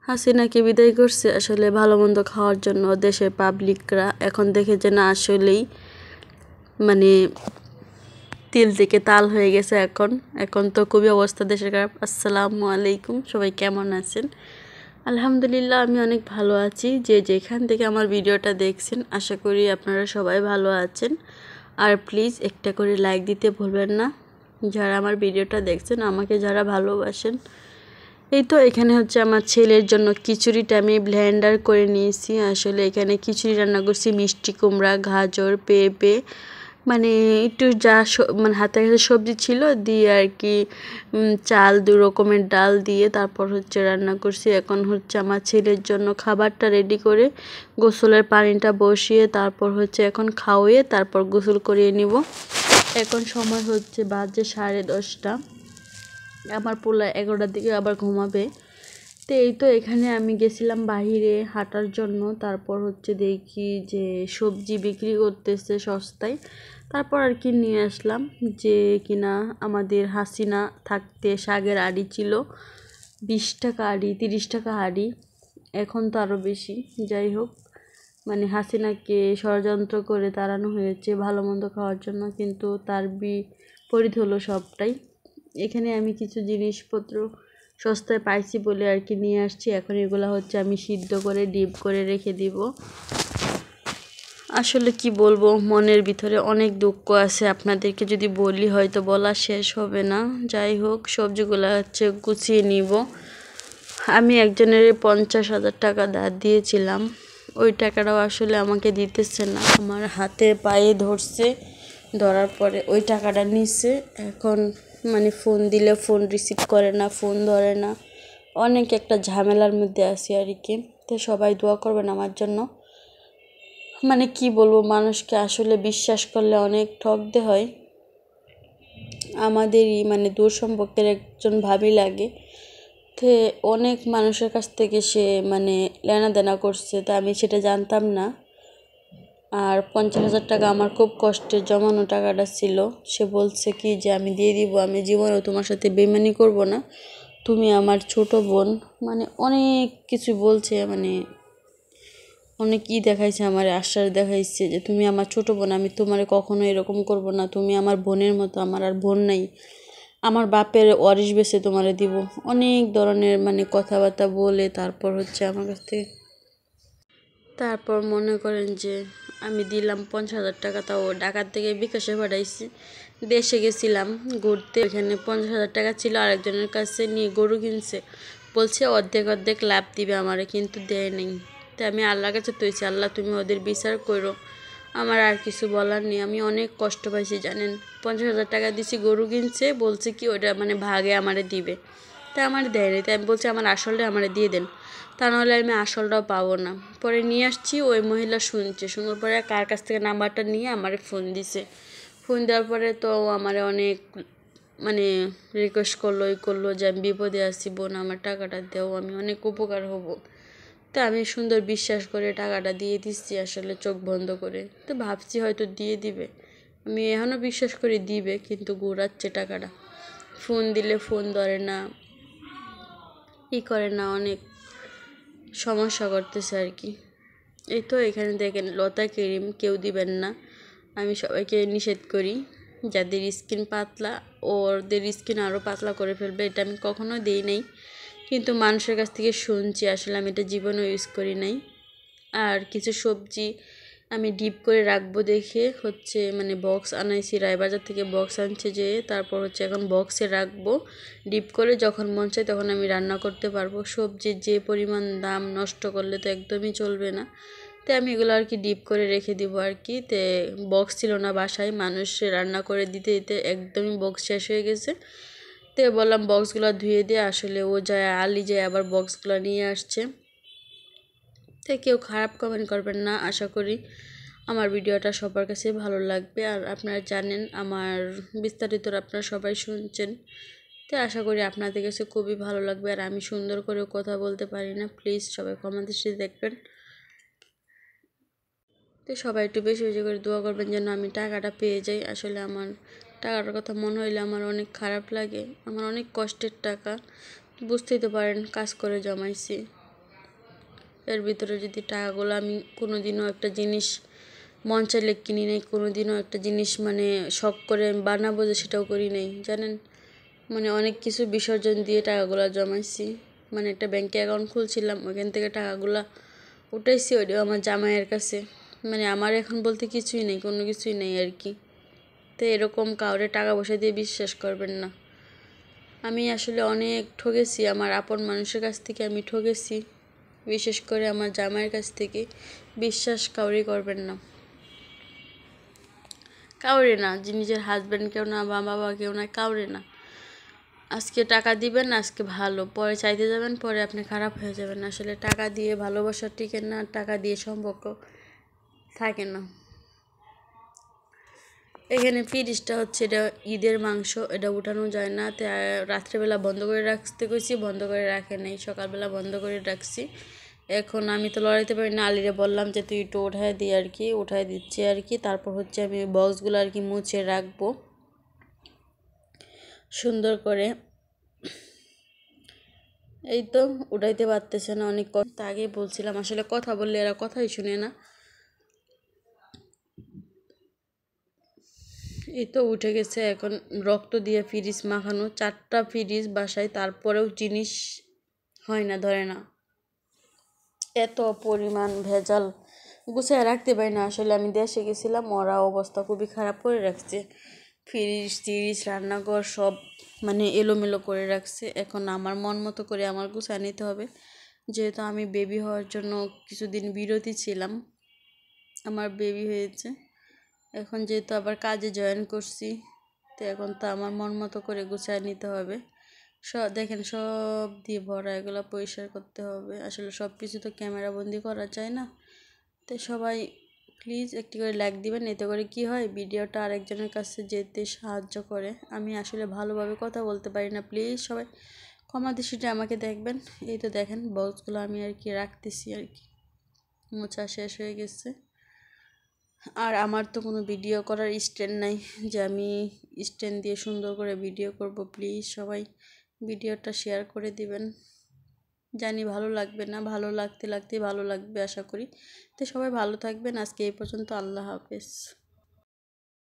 হাসিনাকে বিদায় করছে আসলে ভালো মন্দ খাওয়ার জন্য দেশের পাবলিকরা। এখন দেখে যে না আসলেই মানে তিল থেকে তাল হয়ে গেছে। এখন তো খুবই অবস্থা দেশের খারাপ। আসসালামু আলাইকুম, সবাই কেমন আছেন? আলহামদুলিল্লাহ আমি অনেক ভালো আছি। যে যেখান থেকে আমার ভিডিওটা দেখছেন আশা করি আপনারা সবাই ভালো আছেন। আর প্লিজ একটা করে লাইক দিতে ভুলবেন না যারা আমার ভিডিওটা দেখছেন, আমাকে যারা ভালোবাসেন। এই তো এখানে হচ্ছে আমার ছেলের জন্য খিচুড়িটা আমি ব্লেন্ডার করে নিয়েছি। আসলে এখানে খিচুড়ি রান্না করছি মিষ্টি কুমড়া, গাজর, পেঁপে, মানে একটু যা মানে হাতের কাছে সবজি ছিল দিয়ে আর কি, চাল 2 রকমের ডাল দিয়ে তারপর হচ্ছে রান্না করছি। এখন হচ্ছে আমার ছেলের জন্য খাবারটা রেডি করে গোসলের পানিটা বসিয়ে তারপর হচ্ছে এখন খাওয়িয়ে তারপর গোসল করিয়ে নিব। এখন সময় হচ্ছে বাজে 10:30। আমার পোলা 11টার দিকে আবার ঘুমাবে। তো এই তো এখানে আমি গেছিলাম বাহিরে হাঁটার জন্য। তারপর হচ্ছে দেখি যে সবজি বিক্রি করতেছে সস্তায়। তারপর আর কি নিয়ে আসলাম যে কিনা আমাদের হাসিনা থাকতে শাকের আড়ি ছিল 20 টাকা আড়ি, 30 টাকা আড়ি, এখন তো আরও বেশি। যাই হোক, মানে হাসিনাকে ষড়যন্ত্র করে তাড়ানো হয়েছে ভালো মন্দ খাওয়ার জন্য, কিন্তু তার বিপরীত হলো সবটাই। এখানে আমি কিছু জিনিসপত্র সস্তায় পাইছি বলে আর কি নিয়ে আসছি। এখন এগুলো হচ্ছে আমি সিদ্ধ করে ডিপ করে রেখে দিব। আসলে কি বলবো, মনের ভিতরে অনেক দুঃখ আছে, আপনাদেরকে যদি বলি হয়তো বলা শেষ হবে না। যাই হোক, সবজিগুলো হচ্ছে গুছিয়ে নিব। আমি একজনের 50,000 টাকা ধার দিয়েছিলাম, ওই টাকাটাও আসলে আমাকে দিতেছে না। আমার হাতে পায়ে ধরছে, ধরার পরে ওই টাকাটা নিচ্ছে। এখন মানে ফোন দিলে ফোন রিসিভ করে না, ফোন ধরে না। অনেক একটা ঝামেলার মধ্যে আছি আর কি। তো সবাই দোয়া করবেন আমার জন্য। মানে কি বলবো, মানুষকে আসলে বিশ্বাস করলে অনেক ঠকতে হয়। আমাদেরই মানে দূর সম্পর্কের একজন ভাবি লাগে, তো অনেক মানুষের কাছ থেকে সে মানে লেনাদেনা করছে, তা আমি সেটা জানতাম না। আর 50,000 টাকা আমার খুব কষ্টের জমানো টাকাটা ছিল। সে বলছে কি যে আমি দিয়ে দিব, আমি জীবনেও তোমার সাথে বেইমানি করব না, তুমি আমার ছোট বোন। মানে অনেক কিছু বলছে, মানে অনেক দেখাইছে, আমার আশ্বাস দেখাইছে যে তুমি আমার ছোট বোন, আমি তোমার কখনো এরকম করব না, তুমি আমার বোনের মতো, আমার আর বোন নাই, আমার বাপের ওয়ারিশ বেচে তোমারে দিব। অনেক ধরনের মানে কথাবার্তা বলে তারপর হচ্ছে আমার কাছ থেকে, তারপর মনে করেন যে আমি দিলাম 50,000 টাকা, তাও ঢাকার থেকে বিকাশে পাঠাইছি। দেশে গেছিলাম ঘুরতে, ওইখানে 50,000 টাকা ছিল, আরেকজনের কাছে নিয়ে গরু কিনছে, বলছে অর্ধেক অর্ধেক লাভ দিবে আমারে, কিন্তু দেয় নেই। তো আমি আল্লাহর কাছে তৈছি, আল্লাহ তুমি ওদের বিচার করো, আমার আর কিছু বলার নেই। আমি অনেক কষ্ট পাইছি জানেন। 50,000 টাকা দিছি, গরু কিনছে, বলছে কি ওটা মানে ভাগে আমারে দিবে, তাই আমার দেয় নেই। তাই আমি বলছি আমার আসলটা আমারে দিয়ে দেন, তা নাহলে আমি আসলটাও পাবো না। পরে নিয়ে আসছি, ওই মহিলা শুনছে, শোনার পরে কার কাছ থেকে নাম্বারটা নিয়ে আমারে ফোন দিছে। ফোন দেওয়ার পরে তো আমারে অনেক মানে রিকোয়েস্ট করলো, করলো যে আমি বিপদে আছি বোন, আমার টাকাটা দেও, আমি অনেক উপকার হব। তো আমি সুন্দর বিশ্বাস করে টাকাটা দিয়ে দিচ্ছি, আসলে চোখ বন্ধ করে। তো ভাবছি হয়তো দিয়ে দিবে, আমি এখনও বিশ্বাস করি দিবে, কিন্তু ঘুরাচ্ছে টাকাটা। ফোন দিলে ফোন ধরে না, করে না, অনেক সমস্যা করতেছে আর কি। এই তো এখানে দেখেন লতা ক্রিম কেউ দিবেন না, আমি সবাইকে নিষেধ করি। যাদের স্কিন পাতলা ওদের স্কিন আরও পাতলা করে ফেলবে, এটা আমি কখনো দিই নাই, কিন্তু মানুষের কাছ থেকে শুনছি, আসলে আমি এটা জীবনেও ইউজ করি নাই। আর কিছু সবজি আমি ডিপ করে রাখবো দেখে হচ্ছে মানে বক্স আনাইছি, রায়বাজার থেকে বক্স আনছে যে, তারপর হচ্ছে এখন বক্সে রাখবো ডিপ করে, যখন মন চায় তখন আমি রান্না করতে পারবো। সবজির যে পরিমাণ দাম, নষ্ট করলে তো একদমই চলবে না। তো আমি এগুলো আর কি ডিপ করে রেখে দিব আর কি। তো বক্স ছিল না বাসায়, মানুষ রান্না করে দিতে দিতে একদমই বক্স শেষ হয়ে গেছে। তো বললাম বক্সগুলো ধুয়ে দিয়ে, আসলে ও যায় আলি যায় আবার বক্সগুলো নিয়ে আসছে। তো কেউ খারাপ কমেন্ট করবেন না, আশা করি আমার ভিডিওটা সবার কাছে ভালো লাগবে। আর আপনারা জানেন আমার বিস্তারিত আপনারা সবাই শুনছেন, তো আশা করি আপনাদের কাছে খুবই ভালো লাগবে। আর আমি সুন্দর করে কথা বলতে পারি না, প্লিজ সবাই কমেন্ট দৃষ্টিতে দেখবেন। তো সবাই একটু বেশি বেশি করে দোয়া করবেন যেন আমি টাকাটা পেয়ে যাই। আসলে আমার টাকাটার কথা মনে হইলে আমার অনেক খারাপ লাগে, আমার অনেক কষ্টের টাকা, বুঝতেই তো পারেন, কাজ করে জমাইছি। এর ভিতরে যদি টাকাগুলো আমি কোনোদিনও একটা জিনিস মন চাইলে কিনি নেই, কোনোদিনও একটা জিনিস মানে শখ করে আমি বানাবো যে সেটাও করি নাই জানেন। মানে অনেক কিছু বিসর্জন দিয়ে টাকাগুলো জমাইছি। মানে একটা ব্যাংকে অ্যাকাউন্ট খুলছিলাম, ওইখান থেকে টাকাগুলো উঠাইছি, ওইটাও আমার জামাইয়ের কাছে। মানে আমার এখন বলতে কিছুই নেই, কোনো কিছুই নেই আর কি। তো এরকম কাউরে টাকা পয়সা দিয়ে বিশ্বাস করবেন না। আমি আসলে অনেক ঠকেছি, আমার আপন মানুষের কাছ থেকে আমি ঠকেছি, বিশেষ করে আমার জামাইয়ের কাছ থেকে। বিশ্বাস কাউরেই করবেন না, কাউরে না, যে নিজের হাজব্যান্ডকেও না, বাবাকেও না, কাউরে না। আজকে টাকা দিবেন, আজকে ভালো, পরে চাইতে যাবেন, পরে আপনি খারাপ হয়ে যাবেন। আসলে টাকা দিয়ে ভালোবাসা টিকে না, টাকা দিয়ে সম্পর্ক থাকে না। এখানে ফ্রিজটা হচ্ছে, এটা ঈদের মাংস, এটা উঠানো যায় না। তো রাত্রেবেলা বন্ধ করে রাখতে কইছি, বন্ধ করে রাখে নাই, সকালবেলা বন্ধ করে রাখছি। এখন আমি তো লড়াইতে পারি না, আলিরে বললাম যে তুই একটু উঠায় দিই আর কি, উঠায় দিচ্ছি আর কি। তারপর হচ্ছে আমি বক্সগুলো আর কি মুছে রাখবো সুন্দর করে। এই তো উঠাইতে পারতেছে না, অনেক কথা আগেই বলছিলাম, আসলে কথা বললে এরা কথাই শুনে না। এই তো উঠে গেছে। এখন রক্ত দিয়ে ফ্রিজ মাখানো, 4টা ফ্রিজ বাসায়, তারপরেও জিনিস হয় না, ধরে না। এত পরিমাণ ভেজাল, গুছিয়ে রাখতে পারি না। আসলে আমি দেশে গেছিলাম, ওরা অবস্থা খুবই খারাপ করে রাখছে, ফ্রিজ টিরিজ রান্নাঘর সব মানে এলোমেলো করে রাখছে। এখন আমার মন মতো করে আমার গুছিয়ে নিতে হবে, যেহেতু আমি বেবি হওয়ার জন্য কিছুদিন বিরতি ছিলাম, আমার বেবি হয়েছে। এখন যেহেতু আবার কাজে জয়েন করছি, তো এখন তো আমার মন মতো করে গুছিয়ে নিতে হবে। দেখেন সব দিয়ে ভরা, এগুলো পরিষ্কার করতে হবে। আসলে সব কিছু তো ক্যামেরা বন্দি করা যায় না। তো সবাই প্লিজ একটি করে লাইক দিবেন, এতে করে কি হয়, ভিডিওটা আরেকজনের কাছে যেতে সাহায্য করে। আমি আসলে ভালোভাবে কথা বলতে পারি না, প্লিজ সবাই ক্ষমা দৃষ্টিতে আমাকে দেখবেন। এই তো দেখেন বক্সগুলো আমি আর কি রাখতেছি আর কি, মোছা শেষ হয়ে গেছে। আর আমার তো কোনো ভিডিও করার স্ট্যান্ড নাই যে আমি স্ট্যান্ড দিয়ে সুন্দর করে ভিডিও করব। প্লিজ সবাই ভিডিওটা শেয়ার করে দিবেন, জানি ভালো লাগবে না, ভালো লাগতে লাগতে ভালো লাগবে আশা করি। তো সবাই ভালো থাকবেন, আজকে এই পর্যন্ত, আল্লাহ হাফেজ।